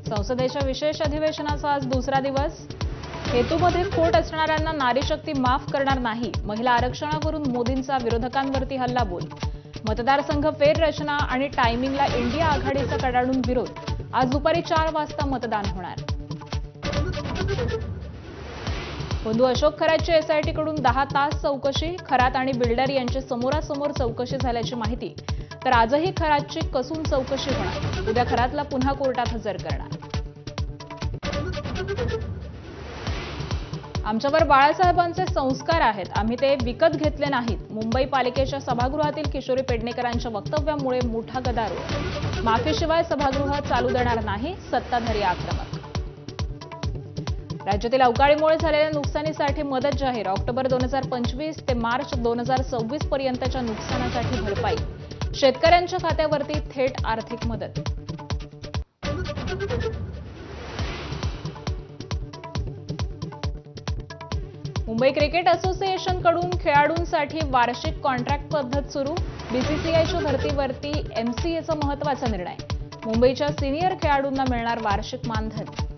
संसदेच्या विशेष अधिवेशनाचा आज दुसरा दिवस. हेतूमध्ये खोट असणाऱ्यांना नारी शक्ती माफ करणार नाही. महिला आरक्षणावरून मोदींचा विरोधकांवरती हल्लाबोल. मतदारसंघ फेररचना आणि टायमिंगला इंडिया आघाडीचा कडाडून विरोध. आज दुपारी 4 वाजता मतदान होणार. बंधू अशोक खरातची एसआयटीकडून 10 तास चौकशी. खरात आणि बिल्डर यांची समोरासमोर चौकशी झाल्याची माहिती. तर आजही खरातची कसून चौकशी होणार. उद्या खरातला पुन्हा कोर्टात हजर करणार. आमच्यावर बाळासाहेबांचे संस्कार आहेत, आम्ही ते विकत घेतले नाहीत. मुंबई पालिकेच्या सभागृहातील किशोरी पेडणेकरांच्या वक्तव्यामुळे मोठा गदारोळ. माफीशिवाय सभागृह चालू देणार नाही, सत्ताधारी आक्रमक. राज्यातील अवकाळीमुळे झालेल्या नुकसानीसाठी मदत जाहीर. ऑक्टोबर 2025 ते मार्च 2026 पर्यंतच्या नुकसानासाठी भरपाई. शेतकऱ्यांच्या खात्यावरती थेट आर्थिक मदत. मुंबई क्रिकेट असोसिएशनकडून खेळाडूंसाठी वार्षिक कॉन्ट्रॅक्ट पद्धत सुरू. बीसीसीआयच्या भरतीवरती एमसीएचा महत्त्वाचा निर्णय. मुंबईच्या सिनियर खेळाडूंना मिळणार वार्षिक मानधन.